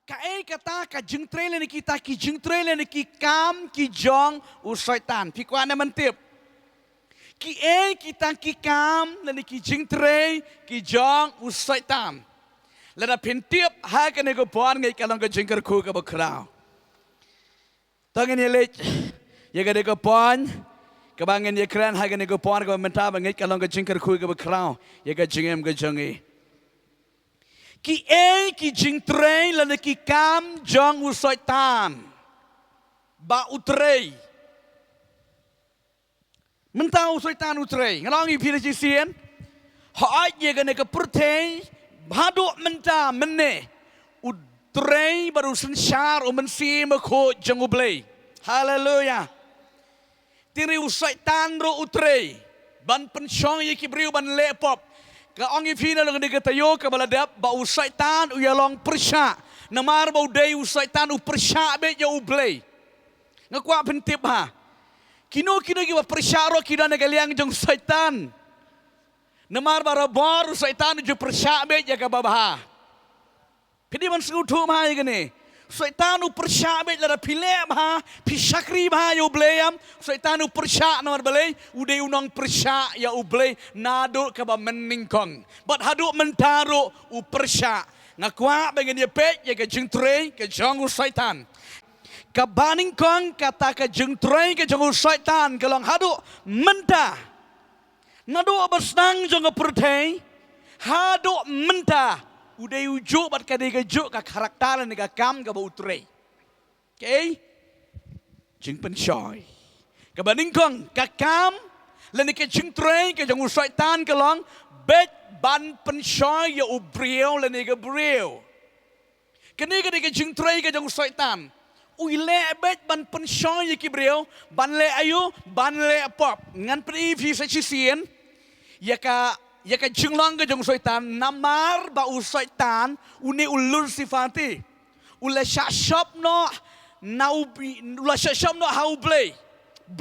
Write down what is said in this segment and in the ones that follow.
kata ka jingtrei le kita ki jingtrei le ki kam ki jong u soitan. Pi kwa na mentip. Kita ki kam le ki jingtrei ki jong u soitan. Lada pintip ha ka ne ko pon ngai ka long ka jingker khu ka ba krao. Tangan ye lech ye ka de ko pon ka bangen ye kran ha ka ne ko pon ka menta ba ngai ka long ka jingker khu ka ba krao. Ye ka jingem ka jongi. Ki jingtrei lana ki kam jong u soitan. Ba utrei. Menta u soitan utrei. Ngalong i pila chi sien. Haat ye ka ne ka purtei. Bhadu menta mene. Utrei baru sensar u mensi makho jong u blei. Hallelujah. Tiri u soitan ro utrei. Ban pensyong ye ki briu ban lepop. Ka ongi fina lang ni katayo ka baladap ba u soitan u yalong persya namar ba u day u soitan u persya be ya u blay ngakwa pentip ha kino ki ba persya ro kino nagaliang jong soitan namar ba rabor u soitan u persya be ya ka babaha pidi man sengutu ma ya gani soitan u persya be la pile ha pi shakri ba ya u blayam soitan u persya namar balay u day unong persya ya u blay nado ka ba meningkong but hadu mentaro u persya ngakwa bengen ye pe ye ka jingtrei ka jong u soitan ka baningkong kata ka jingtrei ka jong u soitan ka long hadu menta nado basnang jong ka purtei hadu menta uday ujuk bat ka dega juk ka karakter ni ka kam ka ba utrei. Okay? Jing pensyoy. Ka baningkong ka kam lani ka jingtrei ka jong u soitan ka long bet ban pensyoy ya ubriel lani ka briel. Kani ka dega jingtrei ka jong u soitan. Ui le bet ban pensyoy ya ki briel ban le ayu ban le pop. Ngan pri fi sa chisien ya ka jinglong ka jong soitan namar ba u soitan uni ulur sifati ula shop no ula shop no how play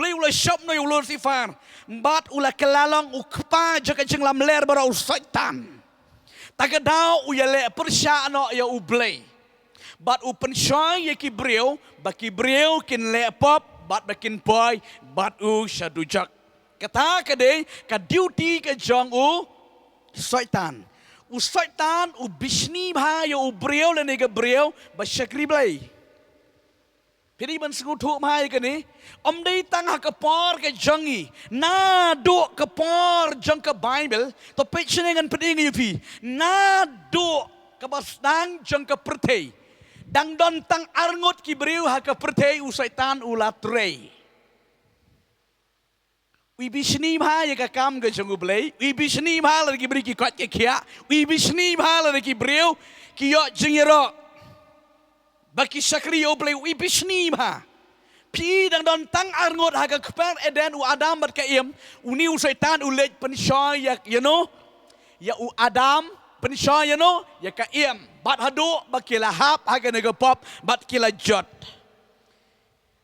ula shop no ulur sifar bat ula kelalong ukpa jaka jinglam ler bara u soitan tagadao u yale persya no ya u play bat u pensyoy ya ki breu ba ki breu kin le pop bat bakin boy bat u shadujak kata kadai ka duty ka jong u soitan. U soitan u bisni bha yo u breu le ne ka breu ba shakri blai. Pidi ban sengutu bha ka ni om dei tang ha ka por ka jongi na do ka por jong ka bible to picture ngan pedi ngi pi na do ka basdang jong ka pertei dang don tang arngot ki breu ha ka pertei u soitan u latrei. We bisni bha ya ka kam ka jong blai we bisni bha la ki bri ki kwat ke khia we bisni bha la ki breu ki yo jingero ba ki shakri yo blai we bisni bha pi dang don tang arngot ha ka kper eden u adam bat ka im u ni u soitan u lej pensyoy ya you know ya u adam pensyoy you know ya ka im bat hadu ba ki lahap ha ka ne ka pop bat ki la jot.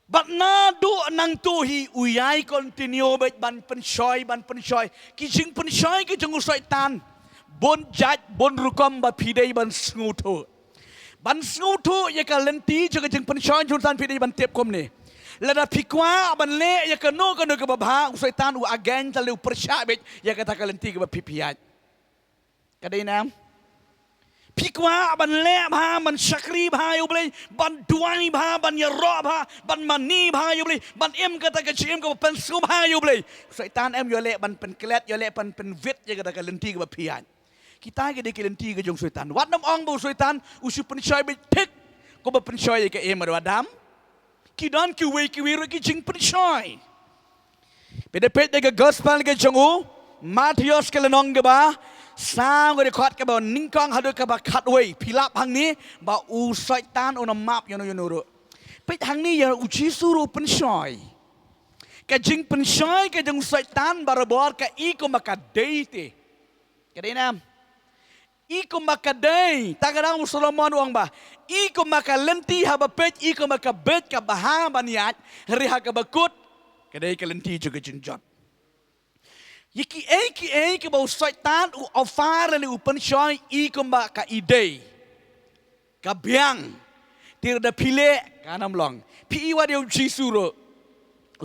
But na do nang tuhi uyay continue bet ban pensyoy ki jing pensyoy ki jong soitan bon jat bon rukom ba pidei ban sngutu ya ka lenti jong jing pensyoy juntan pidei ban tep kom ni lada pikwa ban le ya ka no ka ba soitan u again ta le persya bet ya ka ta ka lenti ka ba pipiat kadai nam Pikwa ban le bha ban shakri bha yo blai ban duai bha ban yaro bha ban mani bha yo blai ban em kata ka chim ka pen su bha yo blai soitan em yo le ban pen klet yo le pen vit ye kata ka lenti ka pian kita ke de ke lenti ka jong soitan wat nam ong bo soitan usu pen shoy be tik ko ba pen shoy ka em adam ki dan ki we ro ki jing pen shoy pede pet de ka gospel ka jong u Matius ke lenong ka ba sang ko de khat ka ba ningkong hadu ka ba khat wei philap hang ni ba u soitan on map yo no ro pet hang ni ya u chi suru pen shoy ka jing pen shoy ka jong soitan barabor ka i ko makadate ka de nam i ko makadai tagarang Solomon uang ba i ko makalenti ha ba pet i ko makabet ka baha baniat ri ha ka bakut ka de ka lenti juga jinjot Yiki ki bau soitan u ofar le u pensyoy i ko ba ka ide ka biang tiada pilih kanam long. Pi wa dia Yesus ro.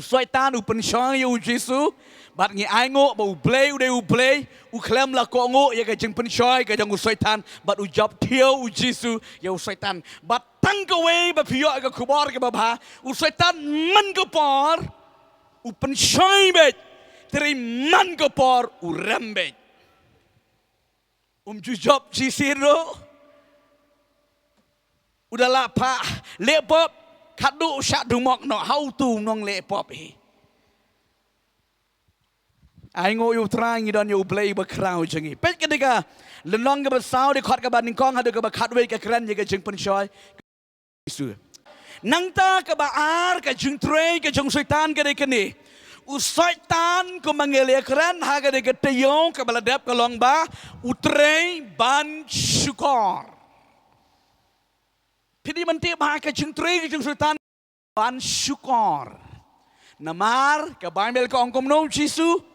Soitan u pensyang ya Yesus. Bat ngi ai ngo ba u play u klem la ko ngo ya ka jeng pensyoy ka jang u soitan bat u job thieu u Yesus ya u soitan bat tang ka we ba phio ka khubor ka ba bha u soitan man ka por u pensyoy be teri man ka por u rembe ju job Yesus ro udahlah pa le pop khadu sha du mok no how to nong le pop hi ai ngồi yêu trang như đòn yêu play bậc khao chẳng nghĩ biết cái này cả lần long cái bậc sao để khót cái bạn ninh con hay được cái bậc khát về cái kren như cái chừng phân soi nang ta cái bà ar cái jingtrei cái jong soitan cái này soitan ko mangelia kren ha cái cái tayong cái baladap cái long ba utrei ban syukor pidi menti ba cái jingtrei cái jong soitan ban syukor namar cái Bible cái ông công nông Giêsu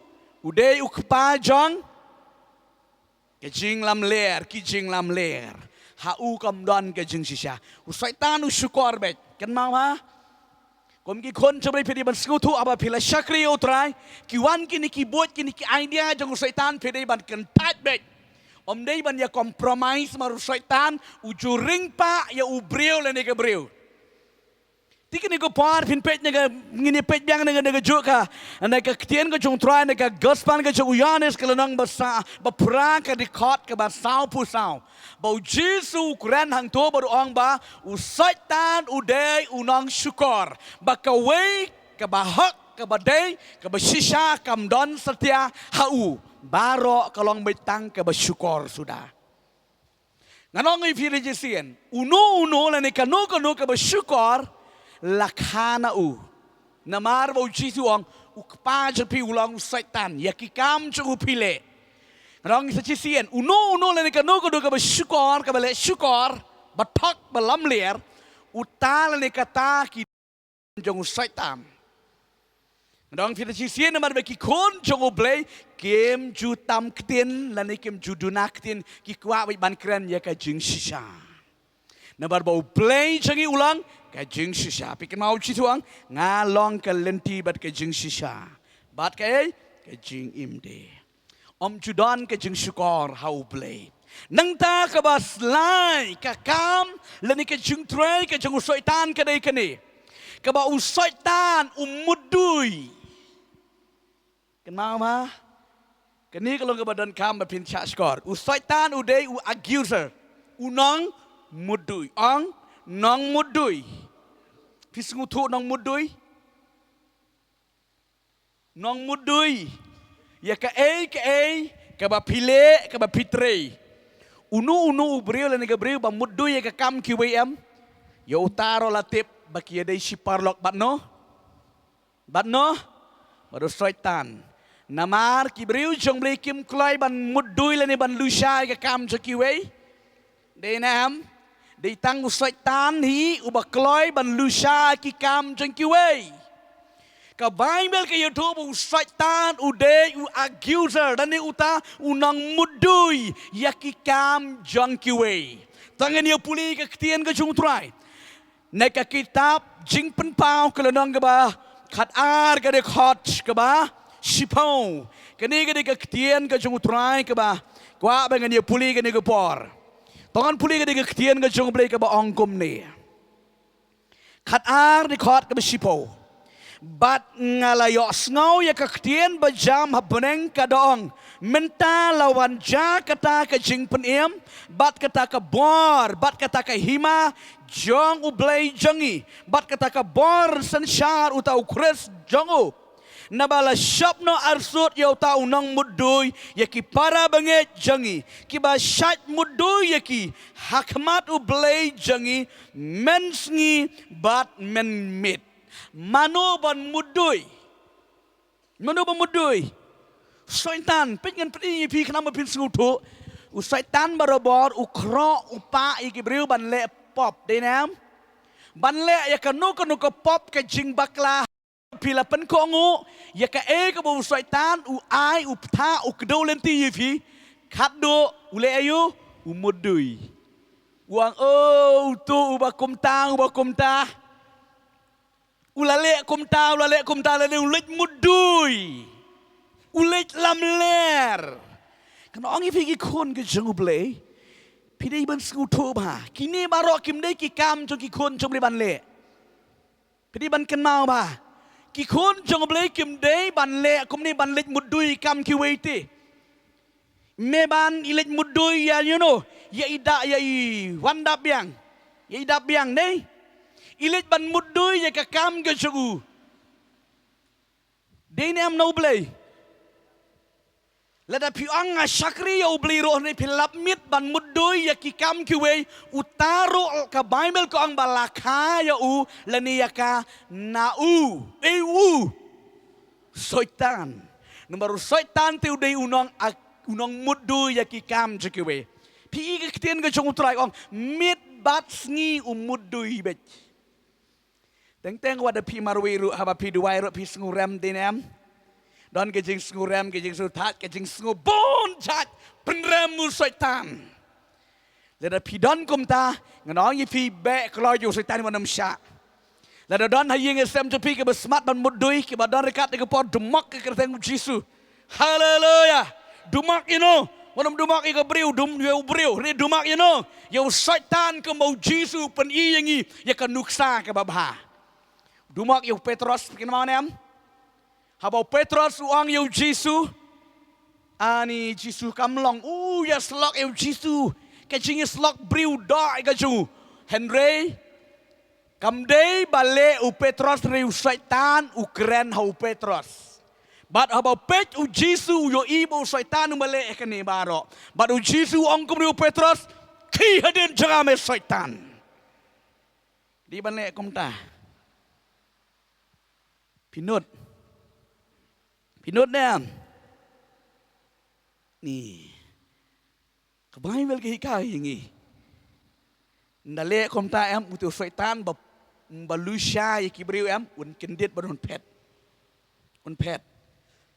Uday ukpa jong ke jing lam ler ki jing lam ler ha u kam don ke jing shisha u soitan u syukor bet kan mau ha kom ki khon chobri phedi ban sku thu aba phila shakri utrai ki wan ki ni ki bot ki ni ki idea jong soitan phedi ban kan tat bet om dei ban ya compromise mar soitan u juring pa ya u breu le ne ke breu Tiga ni ko par pin pet nega ngini pet biang nega joka nega ketien ko jong try nega gospan ko jong uyanes kalau nang basa bapra ka record ka basau pusau bau Jesu kuran hang to baru ong ba u soitan u dei u nang syukor ba ka wei ka bahak ka badai ka bashisha kam don setia hau baro kalong betang ka basyukor sudah nganong ipi rejesian uno la nega no ka basyukor lakhana u namar bo Jesu ong ukpa jepi ulang soitan yakikam chu pile rong sa chisien uno le ka no ko do ka syukor ka bale syukor bathak balam ler utal le kata ki jong soitan rong phila chisien namar be ki khon jong oblei kem ju tam ktien la ne kem ju dunak tin ki kwa ban kren ya ka jing shisha namar bo play changi ulang ka jing shisha pikin mau chi tuang nga long ka lenti bat ka jing shisha bat ka jing imde om judan ka jing syukor hau play nang ta ka bas lai ka kam lani ka jing trei ka jing soitan ka dei kani ka ba u soitan mudui kan mau ma kani kalau ka badan kam ba pin cha skor u soitan u dei u accuser u nong mudui ong nong mudui Pisngu tu nong mudui ya ka ba pile ka ba pitre unu breu le nega breu ba mudui ya ka kam ki wem ya utaro latip ba ki dei siparlok batno baru soitan namar ki breu jong ble kim kloi ban mudui le ne ban lusha ka kam jo ki we de nam Di tang soitan hi ubah kloi ban lusha ki kam jeng ki wei. Ka Bible ke YouTube soitan ude u accuser dan ni uta unang mudui ya ki kam jeng ki wei. Tangan dia puli ke ketien ke jung trai. Nek ka kitab jing pen pau ke lenong ke ba khat ar ke de khot ke ba sipau. Ke ni ke de ke ketien ke jung trai ke ba kwa bengan dia puli ke ni ke por. Tangan puli ke ketien ke jong blei ke ba ongkom ni. Khat ar ni khot ke besipo. Bat ngalayok ngau ya ke ketien ba jam habneng ka dong. Mynta lawan ja kata ke jing peniem, bat kata ke bor, bat kata ke hima jong u blei jongi, bat kata ke bor sensyar utau kres jongu. Nabala shop no arsut yau tau nang mudui yaki para banget jangi kiba shat mudui yaki hakmat u blei jangi mensngi bat men mit manu ban mudui soitan pengen pedi pi kenapa pin skutu u soitan barobor u kro u pa iki breu ban le pop de nam ban le yakanu kanu ko pop ke jing bakla Pila pen kongu ya ka ka bu soitan u ai u tha u kdo lenti yi phi khat do u le ayu u mudui Uang tu ubah kumta. Ulale kumta lale ulit mudui. Ulit lamler. Kan orang ini kon ke jeng ublay. Pidai ban skuto ba. Kini barok kim dai ki kam jong ki kon jong ban le. Pidai ban kan mau ba. Ki kon jong ublay kim dai ban le kum ni ban lit mudui kam ki weiti. Meban ilit mudui ya ya ida ya i wandap yang. Ya idap yang dai. Ilit ban mudui ya ka kam ke jogu. Dai ni am no ublay. Lada piang syakri ya ubli roh ni pilap mit ban mudoi ya kikam kiwe utaro ka Bible ko ang balaka ya lani ya ka soitan. Numero soitan te udai unang mudoi ya kikam kiwe. Pi iktian ka jong utray ong mit bat sngi mudoi bet. Teng wada pi marwiru haba pi duwai ro pi snguram dinem. Dan kejing sengurem, kejing sutat, kejing sengubon jat penremu soitan. Lada pidon kumta, nganong yifi be kloi soitan manam syak. Lada don haying esem cepi ke besmat ban mudui ke badan rekat ke por demak ke kerteng Jisu. Haleluya. Dumak manam dumak ke briu ni dumak Yo soitan ke mau Jisu pen iyangi ya kan nuksa ke babha. Dumak yo Petros kin manem. Habau Petrus uang yau Jisu. Ani Jisu kamlong. Ya slok yau Jisu. Kecing slok briu da ikaju. Henry. Kamdei bale u Petrus riu soitan u keren hau Petrus. But habau pet u Jisu yo ibu soitan u bale ekani baro. But u Jisu ong kum riu Petrus. Ki hadin jangame soitan. Di bale kumta. Pinut na ni Bible ke hikai ini ndale komta em utu soitan balusha ikibriu em un kendit badun pet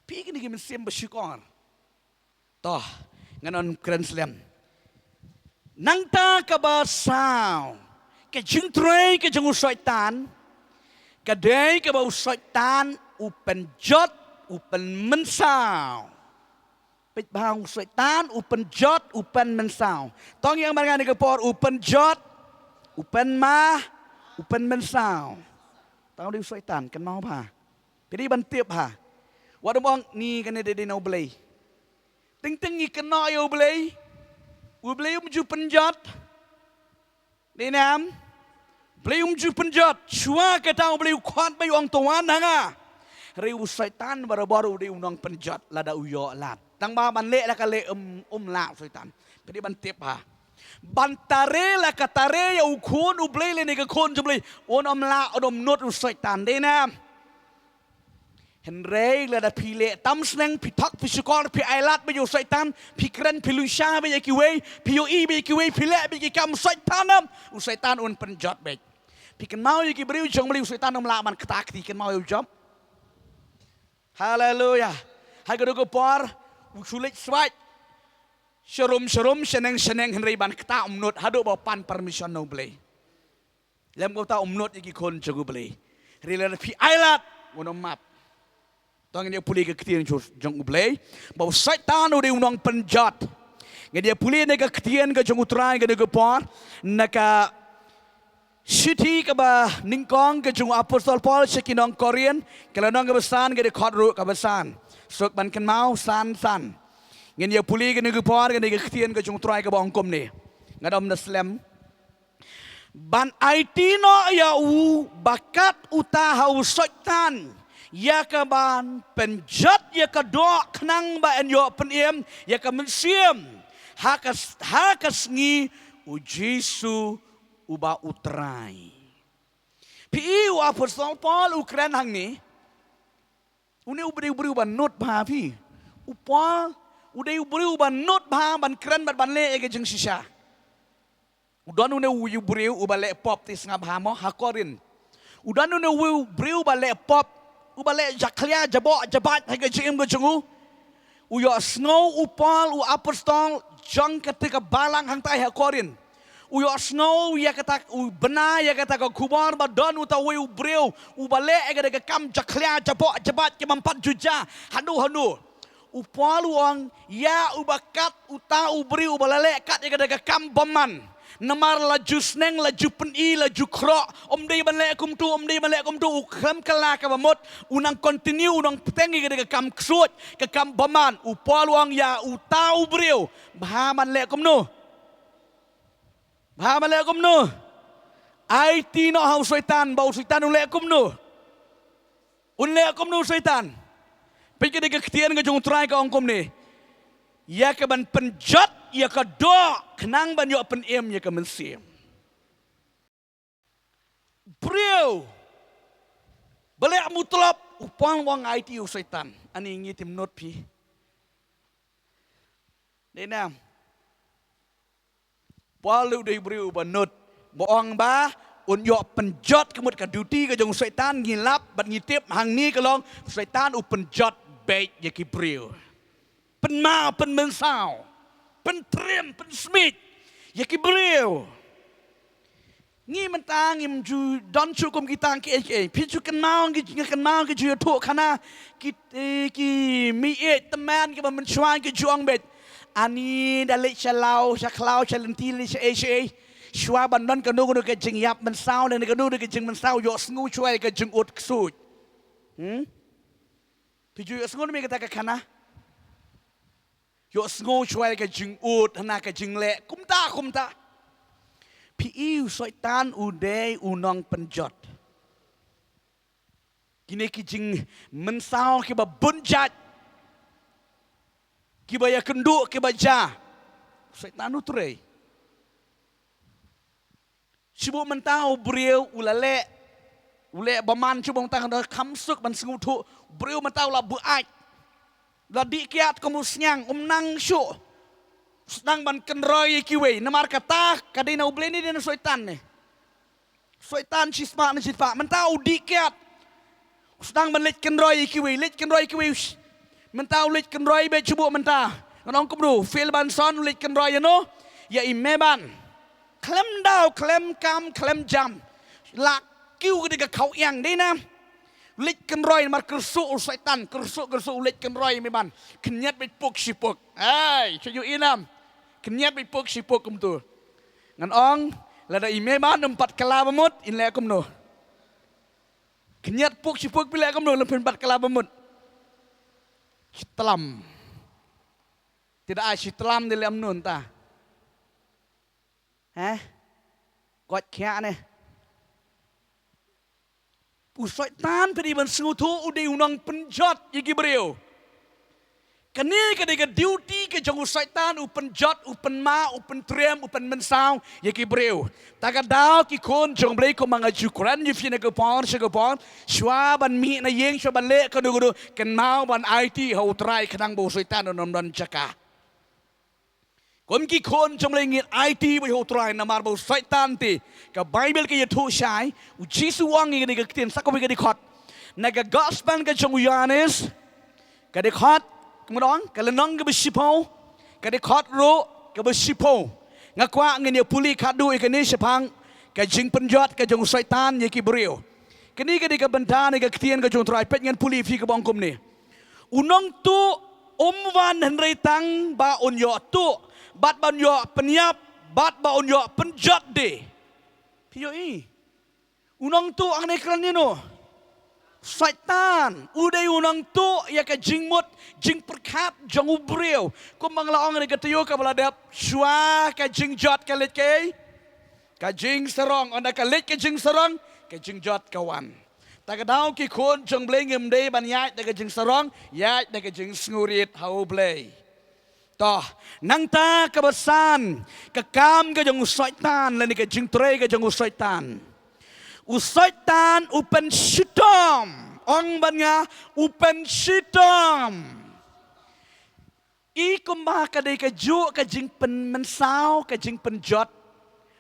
pi kini gimin sim basyukor toh nganon keren slam nangta kabasau ke jingtrei ke jengu soitan kadai ke bau soitan upen jot upen mensau. Pit bang soitan upen jot upen mensau. Tong yang marga ke por upen jot upen upen mensau. Tong di soitan kan mau pa. Jadi ban tiap ha. Wadamong ni kan de no blay. Ting ni kena yo blay. U blay ju penjot. Dinam. Blay ju penjot. Chua ke tau blay kwat bay ong tuan hanga. Riu soitan baru-baru di undang penjat lada uyo lat. Tang ba ban le la ka le la soitan. Pedi ban tip ha. Bantare la katare ya ukun ublei le ni ka kon jublei. On la odom not u soitan de na. Henry lada pile tam sneng pitak pisukor pi ailat be yo soitan pi kren pi lusha be kiwe pi yo i be kiwe pi le be kam soitanam u soitan un penjat be. Pi kan mau ki briu jong briu soitan la man ketak ti kan mau yo job. Haleluya. Hai ko por usulit swat. Syarum seneng Henry ban kata umnut hadu ba pan permission no blay. Lem ko ta umnut iki kon jogu blay. Rila pi ailat ngono map. Tong dia puli ke ketien jong blay. Ba setan ode unang penjat. Dia puli ne ke ketien ke jong utrai ke de por naka Shiti ke ba ningkong ke jung apostol Paul sekinong Korean kalau nong ke besan ke de kodru ke besan sok ban ken mau san ngin ya puli ke negu por ke de ketien ke jung trai ke ba ongkom ni ngadom na slam ban IT no ya bakat utahau soitan ya ke ban penjat ya ke dok knang ba en yo peniem ya ke mensiem hakas ngi ujisu uba utrai. Pi apostol Paul ukren hang ni. Uni ubri ban not bha pi. Upal ubri ban not bha ban kren ban le ke jeng sisa. Udan uni ubri ubale pop tis ngab ha mo hakorin. Udan uni ubri ubale pop ubale jaklia jabat ha ke jeng ke jengu. Uyo snow upal apostol jong ketika balang hang tai hakorin. Uyo snow ya kata benar ya kata ko kubar badan utawi ubreu ubale aga daga kam jaklia jabok jabat ke mampat juja hanu upaluang ya ubakat uta ubri ubalale kat ya daga kam baman namar laju sneng laju peni laju krok dei banle kum tu ukram kala ka bamot unang continue unang petengi daga kam ksut ke kam baman upaluang ya uta ubreu bahaman le kum nu Bahamalekum nu, IT no hau soitan, bau soitan ulekum nu soitan. Pergi ke ketian ke jingtrei ke ongkom ni, ya ke ban penjat, ya ke doa, kenang ban yo penem ya ke mensim. Beliau, balik mutlak upang wang IT soitan, ani ingi tim not pi. Denam. Walau dari beriu banut, boong ba, unyok penjat kemud ke duty ke jong soitan ngilap, bat ngitip hang ni kelong soitan penjat baik yaki beriu. Penma penmensau, pentrim pensmit yaki beriu. Ni mentang im ju don cukum kita ke picu kenal ke ju tu kana ki mi teman ke mencuan ke juang bet. Ani dalik shalau shaklau shalentili shay shwa bandon kanu ke jing yap mensau dan kanu ke jing mensau yo sngu chwai ke jing ut ksut piju yo sngu mi kata ke kana yo sngu chwai ke jing ut hana ke jing le kumta pi iu soitan udai unong penjot kini ke jing mensau ke ba bunjat kibaya kenduk kibaja soitan utrei sibuk mentau beriu ulale baman cubong tang dah kamsuk ban sengutu beriu mentau la buat la dikiat kemusnyang nang syu sedang ban kenroi kiwe namar kata kadina ubleni dina soitan ni soitan cisma ni cifa mentau dikiat sedang ban let kenroi kiwe mentau lit kenroi be cubuk mentah nong kumdu fil ban son lit kenroi no ya imeban klem dau klem kam klem jam lak kiu ke kau yang dei na lit kenroi mar kersuk soitan kersuk lit kenroi meban kenyat be puk sipuk ai chuyu inam kenyat be puk sipuk kumtu ngan ong lada imeban empat kala bemut in le kumno kenyat puk sipuk pile kumno lempen empat kala bemut Shitlam. Tidak ada shitlam di dalam nun ta. Kot kia ne. Soitan pedi ban sengutu udai unang penjat yaki beriu. Kini ketika duty ke jong soitan penjat penma pentrem mensau yaki beriu. Takadau ki kon jong blei ko mga jukuran yu fina ke pon shwa ban mi na yeng shwa ban le kanu ken mau ban IT hau trai kenang bo soitan non jaka. Kom ki kon jong blei ngit IT bo hau trai namar bo soitan ti ka Bible ke yetu shai u Jisu wang ngi ke tin sakobi ke dikot. Naga gospel ke jong Yohanes ke dikot kemudian kalau nong ke bersipau, kalau kot ro ke bersipau, ngakwa ngene puli kadu ikene sepang ke jing penjat ke jong soitan yaki beriu. Kini ke bentana ke ketian ke jong trai pet ngan puli fi ke bangkum ni. Unong tu omwan henry tang ba onyo tu bat ban yo penyap bat ba onyo penjat de. Pio i. Unong tu angne kran ni no. Soitan udai unang tu ya ke jingmut jing perkat jong ubreu ko manglaong ni katayo ka baladap shwa ka jingjot ka lit ka jing serong onda ka lit ka jing serong ka jingjot kawan takadaw ki kon jong blengem dei ban yai da ka jing serong yai da ka jing sngurit hau blei toh nang ta kabasan ka kam ka jong soitan lani ka jingtrei ka jong soitan Soitan upen shitom ong banya upen shitom i kumba ka dei ka ju ka jing pen mensau ka jing pen jot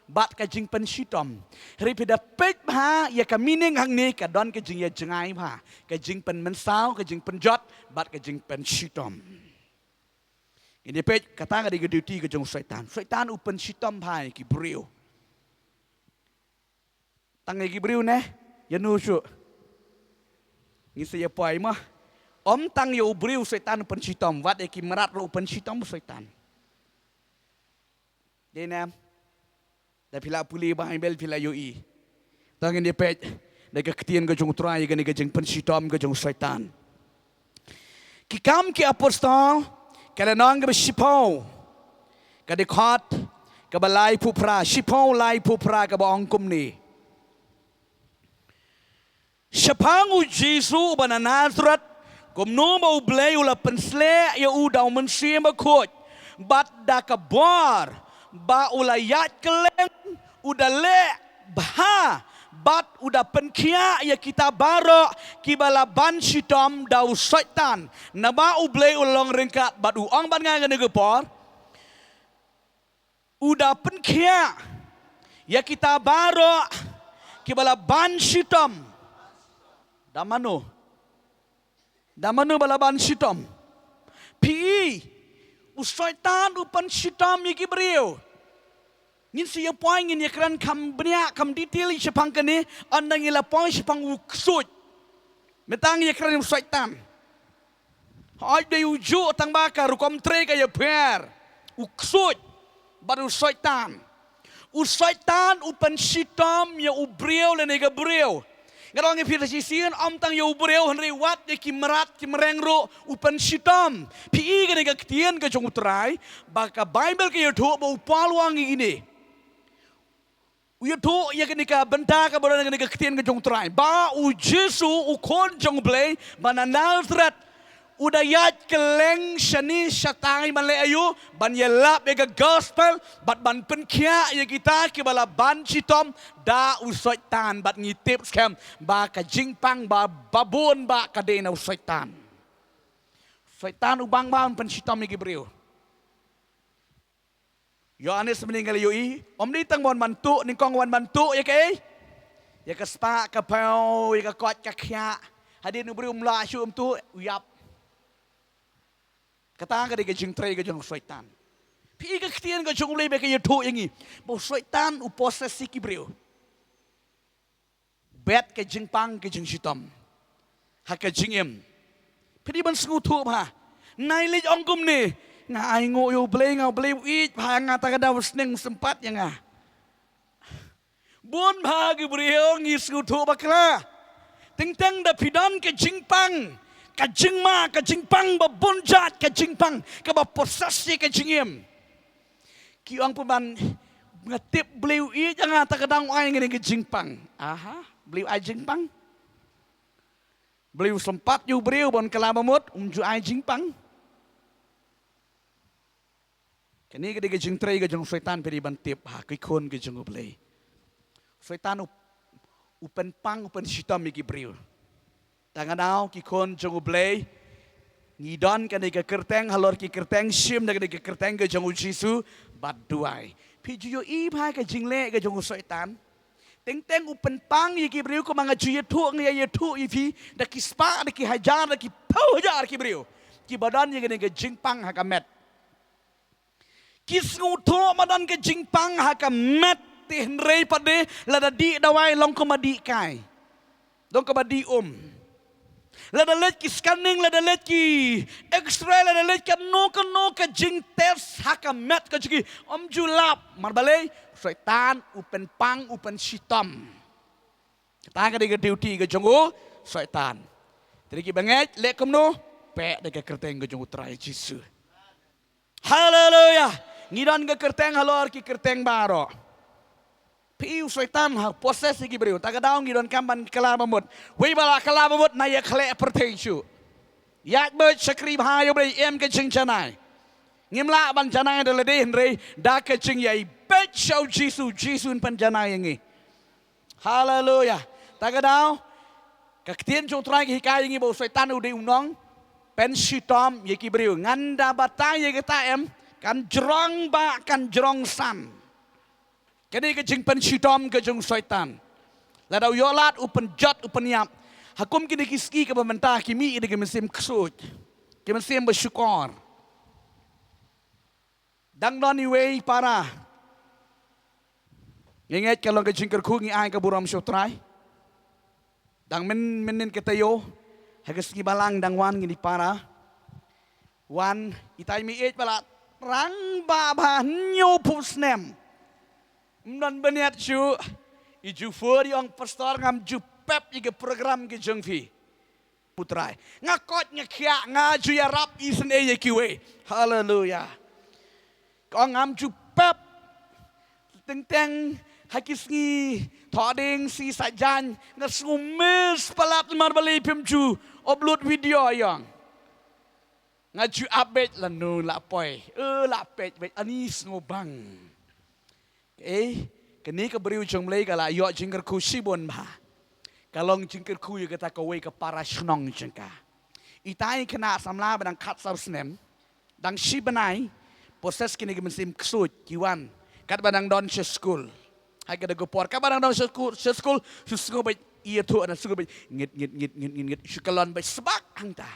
bat ka jing pen shitom ripida pek ha ya ka mining hang ni ka don ka jing ya jengai ha ka jing pen mensau ka jing pen jot bat ka jing pen shitom ini pek kata ka dei ka duty ka jong soitan upen shitom ha ki brio Tangai Gibril ne, ya nusu. Ni saya pai mah. Om tang yo Gibril soitan pensitom, wat eki merat ro pensitom soitan. Dia nam. Dah pila puli Bible pila yo i. Tangan dia pet, dah keketian ke jong trai ke ni ke jeng pensitom ke jong soitan. Kikam ki apostol, kada nong ke sipau. Kada khot, ke balai pupra, sipau lai pupra ke ba ongkum ni. Siapangu Yesus bana Nazareth, kumno mau blay ula pensle ya udau mensia makut, bat da kabar, ba ula yat keleng, udah le bah, bat udah penkia ya kita barok kibala ban sitom dau soitan, naba ublay ulong ringkat bat uang ban ngan negepor, udah penkia ya kita barok kibala ban sitom. Damano balaban sitom. Pi usaitan upan sitom yaki beriu. Ngin siya poin ngin yakran kam benya kam detail sepang kene andang ila poin sepang uksut. Metang yakran usaitan. Hai de uju tang bakar kom tre kaya per. Uksut baru usaitan. Usaitan upan sitom ya ubriu le nega beriu. Ngarang ipir sisian om tang yo breu henry wat de kimerat kimerengro upan sitom pi ga nega ketien ke jong utrai baka Bible ke yo tho bo paluang ini yo tho ya ke nika benta ka bodan nega ketien ke jong utrai ba u Jesu u kon jong blay bana Nazareth udah yat keleng shani syatai male ayu ban yelap ega gospel bat ban penkia ya kita kibala ban sitom da usoitan bat ngitip scam ba ka jingpang ba babun ba ka dena usoitan soitan ubang ban pensitom ni Gibril Yohanes meninggal yui om ni tang bon mantu ni kong wan mantu ya ke ya ka spa ka pau ya ka kot ka khia hadin Gibril mla shu tu uyap kata ka de jingtrei ka jong soitan pi ka ktien ka jong lebe ka yetu yangi bo soitan u posesi Gibril bet ka jingpang ka jing sitom ha ka jingem pidi ban sngu thu ha nai le ongkum ni nga ai ngo yo blei nga blei i pa nga ta ka daw sneng sempat yang nga bon bha Gibril ngi sngu thu bakla ting teng da pidan ka jingpang kajing ma kajing pang babunjat kajing pang ke posesi kajing em ki ang puban ngatip beliau i jangan tak kadang ai ngene kajing pang aha beliau ajing pang beliau sempat yu beliau bon kelamamut ju ajing pang kini ke kajing trei kajing soitan peri ban tip ha ki kon kajing beliau soitan upen pang upen sitam iki beliau tanganau ki kon jong blay ngidon kan ke kerteng halor ki kerteng sim dak ke kerteng ke jong Jesu bat duai pi ju yo i phai ke jingle ke jong soitan teng teng upen pang yi ki briu ko manga ju ye thu ngi ye thu i pi dak ki spa dak ki hajar dak ki pau hajar ki briu ki badan ye ke jing pang ha ka met ki sngu tho madan ke jing pang ha ka met tin rei pade la di dawai long ko madi kai dong ko madi lada let ki scanning lada let ki x-ray lada let ka no ka jing test haka met ka jiki om julap marbale soitan upen pang upen sitom ta ka de duty ka jongo soitan tri ki banget le komno pe de ka kerteng ka jongo trai Jesu haleluya ngidon ka kerteng halor ki kerteng baro piu soitan ha posesi ki beriu tak daung ngidon kamban kelamamut we bala kelamamut na ya khle pertensu yak ber sakri bha yo bre em ke ching chanai ngimla ban chanai de de henre da ke ching yai bet show Jesu pan chanai ngi haleluya tak daung ka tien chung trai ki kai ngi bo soitan u de unong pen sitom ye ki beriu nganda batai ye kita em kan jrong ba kan jrong sam kini ke jing pen sitom ke jong soitan ladau yolat upen jot upen yap hakum kini kiski ke pemerintah kimi ini ke mesim ksut ke mesim bersyukur dang doni wei para Ingat kalau ke jingkar ku ngi ai ke buram syotrai. Dang men kita yo. Hagas ki balang dang wan ngi para. Wan itai mi ej balat rang ba ba nyo pusnem. Mnon beniat ju iju for yang pastor ngam ju pep ke program ke jengfi. Putrai. Ngakot ngakya ngaju ya rap isen e kiwe. Hallelujah. Kong ngam ju pep teng hakis ngi thoding si sajan ngasumis palat mar bali pimju upload video yang ngaju update lanu la poi la page bet anis ngobang kini ke beriu jong lei kala yo jingker ku sibon ba kalong jingker ku yo kata ko we ke para snong jengka itai kena samla badang kat sar snem dang sibanai proses kini ke mesim ksut kiwan kat badang don school hai kada go por ka badang don school school bet ia tu ana school bet ngit sukalon bet sebak angta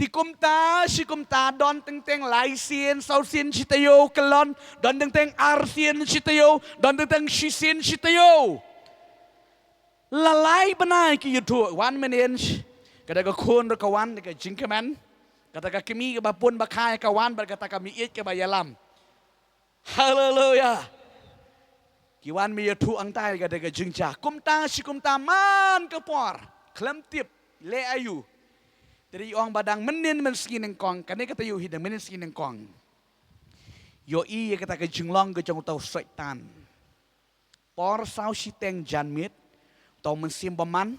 Tikumta, sikumta, don teng laisien, sausien citayo, kelon, don teng arsien citayo, don teng sisien citayo. Lalai benai ki yutu, 1 minute, kata ka kun kawan, kata jingkeman, kata ka kimi ka bapun bakai kawan, kata ka miit ka bayalam. Hallelujah. Kiwan mi yutu ang tay kata ka jingja, kumta, sikumta, man kapor, klem tip, le ayu. Jadi orang badang menin menskin engkong, kane kata yo hidang menin skin engkong. Yo i kata ke jinglong ke jong tau soitan. Por sau siteng janmit, tau mensim baman.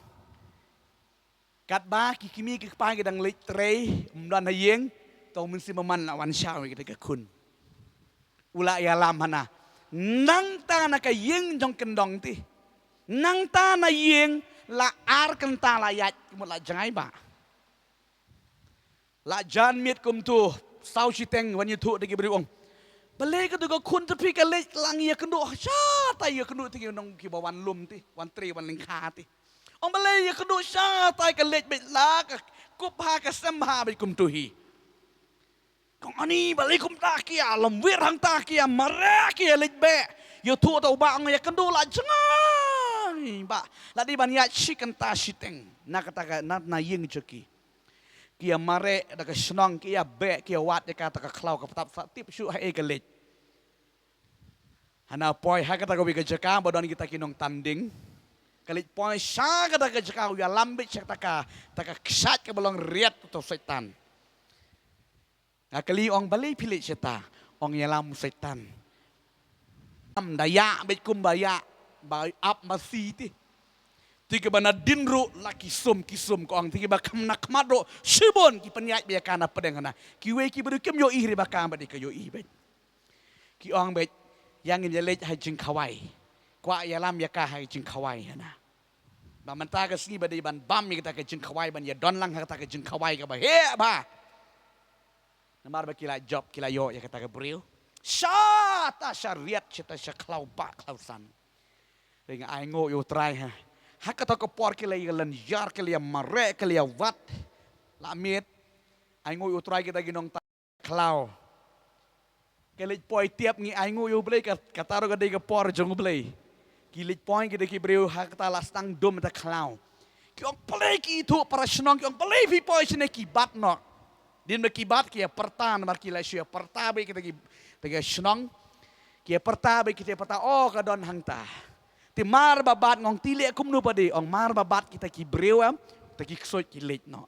Kat ba ki kimi ke pa ke dang jingtrei, mdan hayeng, tau mensim baman lawan syau kata ke kun. Ula ya lam hana. Nang ta na ka yeng jong kendong ti. Nang ta na yeng la ar kenta la yat kemut la jangai ba. La jan mit kum tu sau siteng wan yutu de beri ong bale ka tu ko kun tapi ka le lang ya kendu sha ta ya kendu ti nong ki bawan lum ti wan tri wan lingkha ti ong bale ya kendu sha ta ka le be la ka kup ha ka sem ha be kum tu hi kong ani bale kum ta ki alam wir hang ta ki mare ki le be yutu ta ba ong ya kendu la jangai ba la di ban ya chicken ta siteng na kata ka na yeng joki kia mare da ka snong kia be kia wat ka ta ka klau ka tap tip shu hai ka lech hana poi ha ka ta ka wi ka jaka bodon kita kinong tanding kalit poi sha ka ta ka jaka ya lambit sha ta ka ksat ka bolong riat to setan akali ong bali pilit seta ong yalam setan am daya bet kumbaya ba up masiti tiga bana dinru la kisum ko ang tiga ba kamnak madro sibon ki penyat biya kana pedeng kana kiwe ki bedu kem yo ihri ba kam ba yo i bet ki ong bet yang in lej ha jing khawai kwa ya lam ya ka ha jing khawai hana ba man ta ka si ba de ban bam mi ta ka jing khawai ban ya don lang ha ta ka jing khawai ka ba he ba namar ba kila job kila yo ya ka ta ka bril sha ta syariat cita sya klau ba klau san ring ai ngo yo try ha Hakata ko por kila yalan yar kila mare kila wat lamit ai ngoi utrai kita ginong klau kelit poi tiap ngi ai ngoi ublei kataro ka dei ka por jong ublei kilit poi kita ki breu hakata lastang dom ta klau ki ong play ki itu para snong ki ong play pi poi sine ki bat no din me ki bat ki pertan mar ki la sia pertabe kita ki tega snong ki pertabe kita perta oh ka don hangta ti mar babat ngong tili akum nu pade ong mar babat kita ki brewam ta ki ksot ki lej no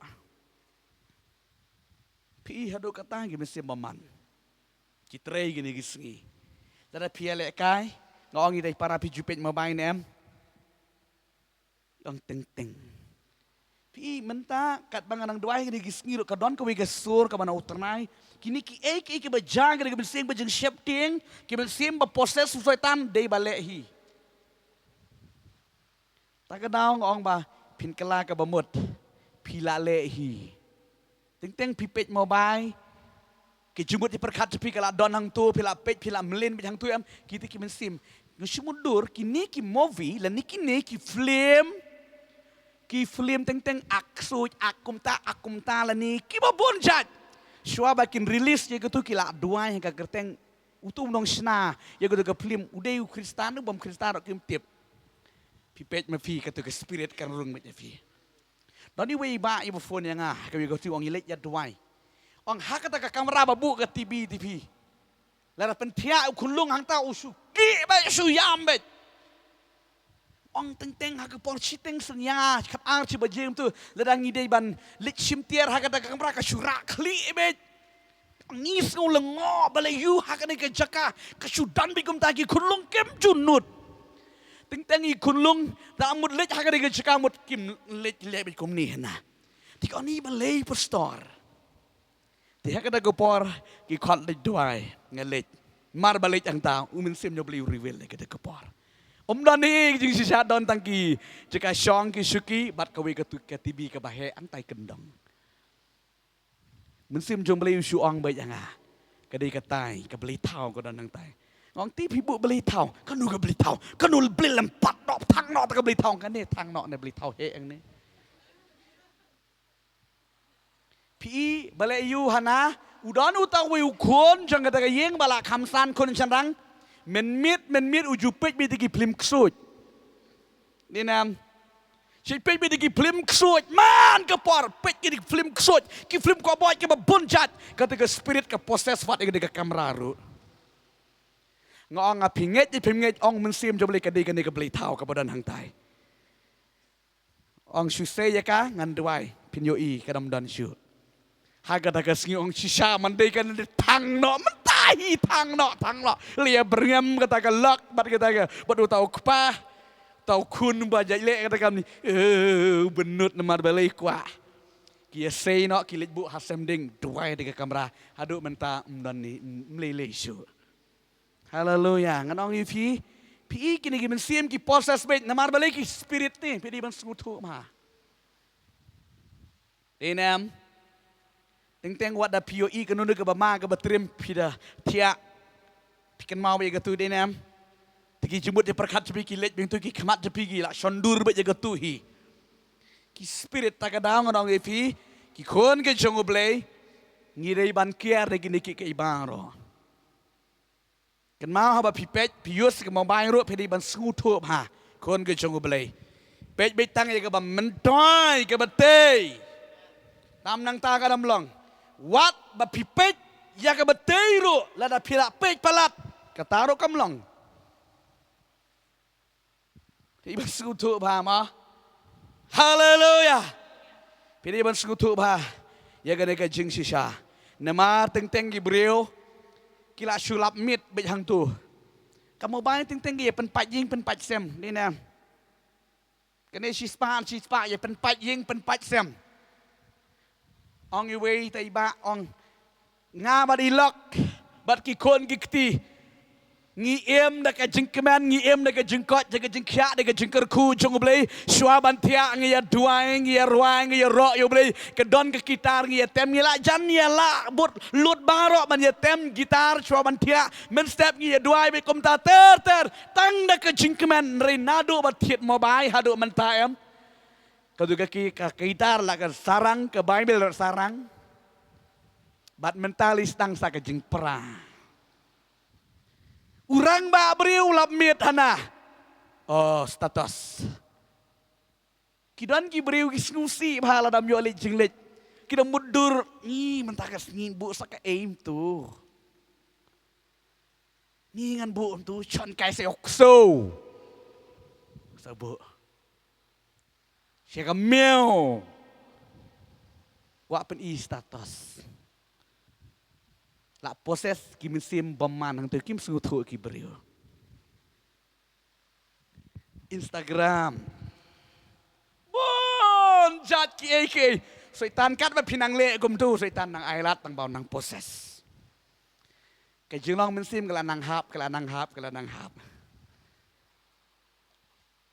pi hado kata gi mesim baman ki trei gini gisngi tada piele kai ngong idai para pi jupet mobile nem ong teng pi menta kat banganang doai gini gisngi ro kadon ko we gesur ka bana uternai kini ki ki bajang gini mesim bajang shepting ki mesim ba proses soitan dei balehi tak kenal ngong ba pin kela ka bamut pila lehi teng pipet mobile ke jumut di perkat tepi kala don hang tu pila pet pila melin hang tu am kita ki mensim ngusimundur kini ki movie la niki ne ki film teng aksuj akum ta la ni ki babon jat shwa bakin release je tu kila dua yang ka gerteng utum nong shna ya go ke plim udai Kristan bom Kristan kim tip pi pej ma fi ka to ke spirit kan rung me fi dan ni wei ba ibu phone yang ka wi go tu ong ilet ya duai ong hakata ka kamera babu ke TV la pen thia kun lung hang ta usu ki ba su yam bet ong teng ha ke por chiteng senya kap ar chi ba jem tu la dang ni dei ban lit sim tier hakata ka kamera ka sura kli bet ngis ngul ngo bale yu hakane ke jaka ka sudan bikum ta ki kun lung kem junut teng ikun lung da amud lech hakare ke jaka mut kim lech lebet kum ni na ti ko ni balei pastor ti hakada go por ki khot lech duai ngelech mar balech ang ta umin sim nyobli reveal ke de ko por dan ni jing si sa don tangki jaka shong ki suki bat ka we ka tu ke tibi ka bahe ang tai kendong mun sim jomli su ong ba yang ka dei ka tai ka beli thau ko dan nang tai ngong tiพี่บุบลีเท่าก็นูก็บลีเท่าก็นูบลีลำปัดนอกทางนอกก็บลีเท่ากันเนี่ยทางนอกเนี่ยบลีเท่าเฮงนี่พี่บาเลยูฮานะอุดรอุตาวิวคนจังกะตะกะเยงบาละคำซานคนฉันรังเมนมิดอุจูเป็ดมีตะกี้พลิมกสุดนี่นะใช่เป็ดมีตะกี้พลิมกสุดมันก็ปอดเป็ดกินพลิมกสุดกิพลิมกบอยกิมาบุญจัดก็ตะกะสปิริตกับโพสเซสฟัดอีกตะกะกัมรารุงองพิงเงจพิงเงจองมันเสียมจะบริกันดีกันในกับบริเท่ากับบันหังไตองชูเซยกะงันด้วยพิญโยอีกระดมดันชูหากตะกะสงิองชิชามันดีกันทางเนาะมันตายทางเนาะเลียบเรียมกตะกะลักบัดกตะกะบัดอุตาอุกป้าตาคุณบาใจเละกตะกะนี่บนุษย์นมาบเลยกว่ากิเซเนาะกิลิบุฮัสเซมดิงด้วยในกับกัมราฮาดุมันตาดันนี่เลยชูฮาเลลูยางั้นองอีพี่กินมันเสียมกิ proses เบ็ดน้ำมันบาลีกิ spirit นี่พี่ดีมันสมุทุมาเอ็นเอ็มแต่งวัดดาพิโออีกันนู่นกับบะมากับบะเตรียมพี่ดาเทียพี่กันมาไปกับตัวเอ็นเอ็มตะกี้จมุดจะประคัตจะพี่กิเล็กเป็นตัวกี้ขมัดจะพี่กิละชนดูร์ไปกับตัวฮีกิ spirit ตะกระดาวงั้นองอีกิคนกันจงอุบเลยงี้ได้บันเกียร์ได้กินกิกับอีบานรอกันมาเขาบอกพี่เป็ดพี่ยุสกับมาบายรู้พี่ดีบันสู้ทั่วมาคนก็จงอุบเลยเป็ดไปตั้งอย่างกับมันต้อยกับบัตเต้ตามนางตากระดำลองวัดบัพี่เป็ดอยากกับบัตเต้รู้แล้วดับพี่ละเป็ดพลัดกระตารุกำลองพี่บันสู้ทั่วมาฮาเลลูยาพี่ดีบันสู้ทั่วอยากกันในการจิงชิชาเนมาตึงกิบเรียวกีฬาชูลับมิดไปทางตัวกับโมบายตึงๆอย่าเป็นปัดยิงเป็นปัดเซมนี่นะกันในชีสปาอย่าเป็นปัดยิงเป็นปัดเซมองอยู่เวย์แต่บ้าองงาบดีล็อกบัดกี่คนกี่ตีงีเอ็มเด็กจิงกแมนงีเอ็มเด็กจิงกอดเด็กจิงขี้เด็กจิงกระคูจงบเลยชัวบันเทียงียดวายงียรวายงียรออยู่บเลยกระดอนกระกีตาร์งียเต็มงีละจันงีละบุตรลุดบารอมันงีเต็มกีตาร์ชัวบันเทียมันสเต็ปงียดวายไปคอมตาเตอร์ตั้งเด็กจิงกแมนเรนาดูบัดเทียดโมบายฮาดูมันตาเอ็มก็ดูกะกีตาร์ละกะสารังกะไบเบิลสารังบัดเมนตาลิสตั้งสักจิงปราUrang ba beriu lap miet hana. Oh status. Kidan ki beriu ki snusi bhala dam yo lej jinglej. Kita mundur ni mentakas ni bu saka aim tu. Ni ngan bu tu chon kai se okso. Sabu. Siya meo. Wa pen i status. La proses kim sim baman hang tu kim sungu thu ki beriu Instagram bon jat ki soitan kat ba pinang le gum tu soitan nang ailat tang bau nang proses ke jinglong min sim kala nang hap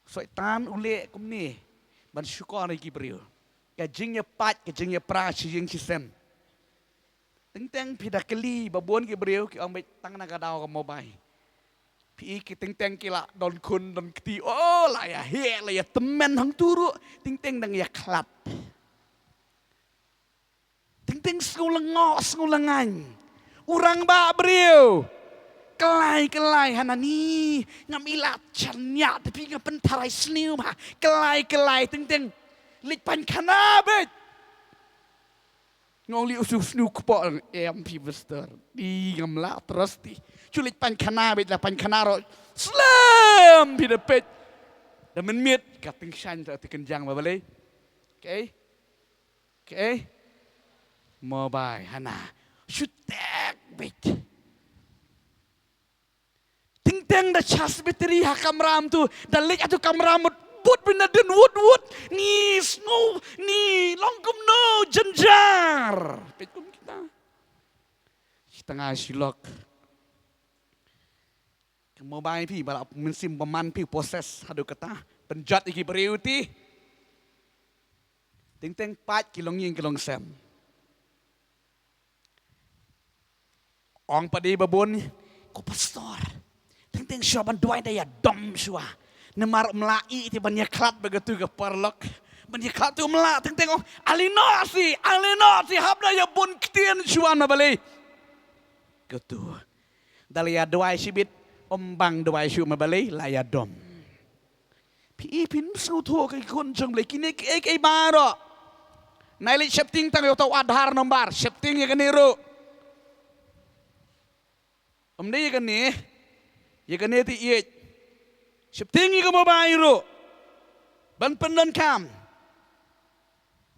soitan ule kum ni ban syukor ki beriu ke jingnya pat ke jingnya pra chi jing chi sem Teng pidak keli babuan ki beriu ki ong tang nak dau ka mobile. Pi ki teng ki la don kun don kti oh la ya he la ya temen hang turu teng dang ya klat. Teng skulengo skulengan. Urang ba beriu. kelai hana ni ngamilat chanya tapi ngapen tarai sniu ma kelai teng lik pan khana bet ngong li usu sniu kpo MP Mister di ngamla terus ti culik pan khana bet la pan khana ro slam pi de pet dan men miet ka teng shan ta kenjang ma balai okay mobile hana shutek bet ting da chas beteri ha kamram tu dan lik atu kamram but bina den wood ni snow ni longkum no jenjar petum kita setengah silok mobile pi balap mensim peman pi proses hadu kata penjat iki beriuti ting 4 kilong yin kilong sem ong padi babon ko pastor ting syaban dua daya dom sua nemar melai ti banyak klat begitu ke perlok banyak klat tu melak ting ong alino si habda ya bun ketien sua na balik gitu dalia dua sibit ombang dua syu ma balik laya dom pi pin su tho kai kon jong le kini ai baro nai li shifting tang yo to adhar nombar shifting ya kaniru omni kan ni ya kan ti ye shifting ya mo ba iro ban pendan kam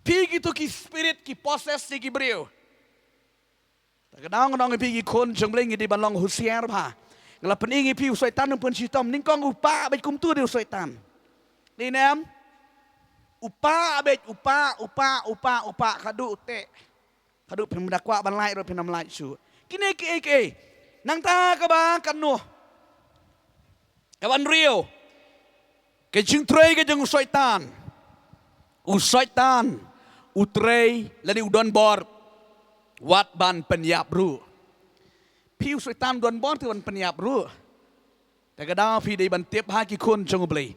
pigi to ki spirit ki possess ki brio kadang pigi kon jong le ngi di ban long husiar pha ngala peningi pi soitan pun sitom ning kong upa ba kum tu di soitan ni nam upa kadu te kadu pemdakwa ban lai ro penam lai su kini ke nang ta ka ba kan no kawan rio ke jingtrei ke jong soitan utrei lani udon bor wat ban penyap ru piu soitan udon bor tu ban penyap ruแต่ก็ได้พี่ได้บันเทียบหากี่คนจงบลี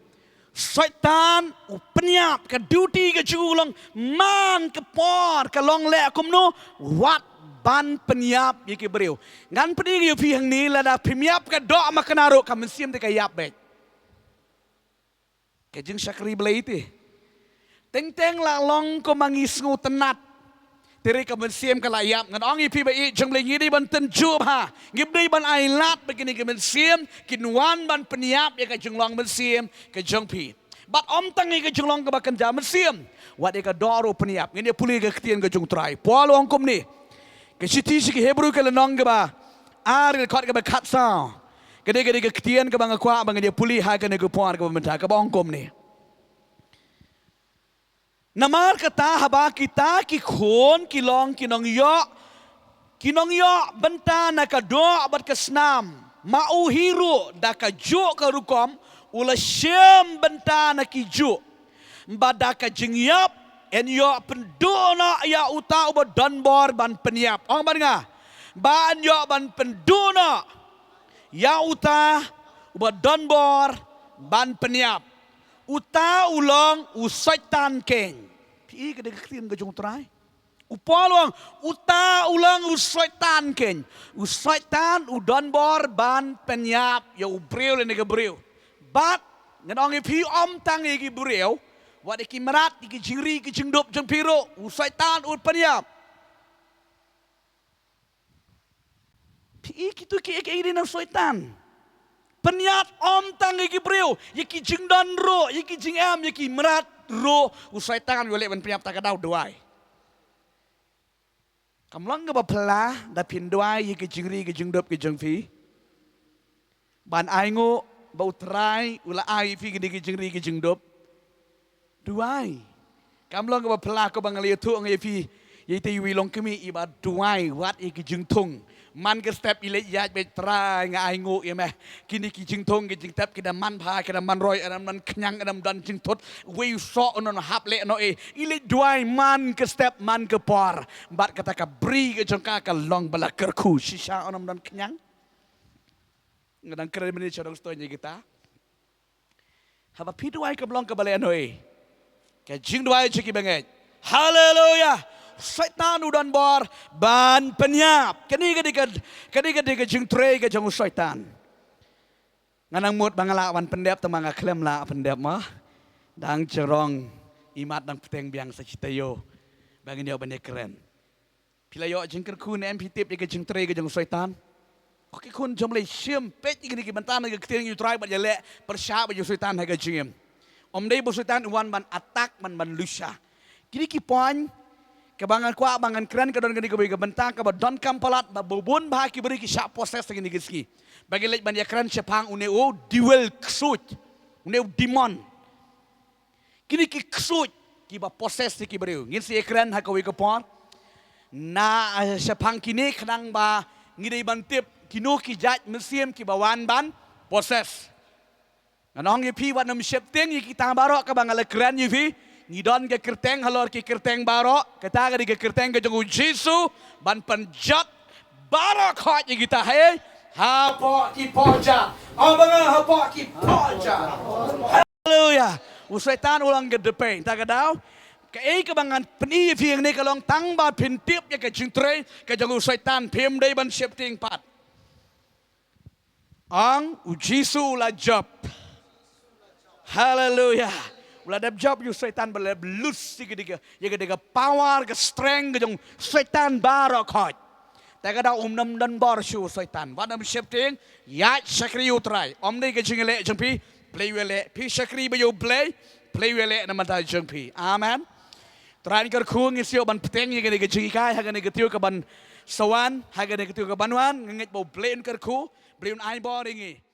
soitan penyap ke duty ke julong man ke por ke long le kum no wat ban penyap yiki beriu ngan peding yu pi hang ni la da penyap ke do ma kanaro kam sim te kayap bet ke jing syakri blai ti teng la long ko mangis ngu tenat tiri kam sim ke layap ngan ong yu pi ba i jong le ngi di ban ten jub ha ngib dei ban ai lat begini ke sim kinwan ban penyap ya ke jong long ban sim ke jong pi bat om tangi ke jong long ke bakan jam sim wat e ka doro penyap ngini puli ke ketien ke jong trai pol ong kum ni ke siti si ke hebrew ke lenong ke ba ari kot ke ba khat sao ke de ke ketien ke bang kwa bang dia puli ha ke ne ke puan ke mentah ke bong kum ni namar kata haba kita ki khon ki long ki nong yo benta na ka do bat ke snam mau hiru da ka jo ka rukom ula shem benta na ki jo bada ka jingyap en yo pendona ya uta uba donbor ban penyap ong ban nga ban yo ban pendona ya uta uba donbor ban penyap uta ulong soitan keng pi ke de ktin ke jong trai upolong uta ulang soitan keng soitan donbor ban penyap ya ubreu le ne gebreu bat ngadong pi om tang iki breu wat iki merat iki jingri iki jingdop jeng piro soitan penyap pi kitu ke ide na soitan penyat om tang iki breu iki jingdan ro iki jingam iki merat ro soitan wole ban penyap tak dau doai kamlang ke bapla da pin doai iki jingri iki jingdop iki jeng pi ban aingo bau trai ula ai pi iki jingri iki jingdop duai kamlang ke bapla ko bang liu tu ngai pi yiti wi long kemi iba duai wat iki jingtung man ke step ile ya be trai nga ai ngu ye me kini ki jingtung ki jingtap ki da man pha ki da man roi adam man knyang adam dan jingtot we so on hap le no e ile duai man ke step man ke por bat kata ka bri ke jongka ka long bala kerku shisha onam dan knyang ngadang kere meni chorong stoy kita haba pi duai ke long ke bale no e ke jing duai chiki benget haleluya soitan udan bor ban penyap. Kani ke jingtrei ke jong soitan. Nganang mut bangala wan pendep temanga klem la pendep mah. Dang cerong imat dang peteng biang sacitayo. Bangin dia bane keren. Pila yo jingker kun empitip ke jingtrei ke jong soitan. Oke kun jom le sim pet ini ke bantan ke keteng yu try ba jale persya ba jong soitan ha ke jingem. Om dei bo soitan wan ban attack ban lusa. Kini ki point kebangan kuat bangan keren ke don ke ke bentang ke don kampalat ba bobon bah ki beri ki syak proses ke ni ski. Bagi lek ban ya keren sepang uneu duel ksut. Uneu demon. Kini ki ksut ki ba proses ki beri. Ngin si keren ha ke pon. Na sepang kini kadang ba ngidai bantip kino ki jat mesim ki bawan ban proses. Nganong ye pi wat nam septeng ye kita barok ke bangal keren ye pi. Ngidon ke kerteng halor ke kerteng barok kata ke kerteng ke jong Jesu ban penjat barok hot ye kita hey hapo ki poja abanga hapo ki poja haleluya usaitan ulang ke depan tak kadau ke kebangan peni piang ni kalong tang ba pintip ye ke jingtrei ke jong usaitan pem dei ban septing pat ang Jesu la job haleluya. Ulah ada job you soitan boleh lus tiga ya kedega power ke strength ke jong soitan barok hot. Tak ada nam dan bar shu soitan. Wadam shifting ya shyrkhei utrai. Om ni ke jingele jengpi play wele pi shyrkhei bayo play wele nama ta jengpi. Amen. Terain ker khung isio ban peteng ya kedega jingikai ha kedega tiu ke ban sawan ha kedega tiu ke banwan ngit bo play ker khu beliun ai bo ringi.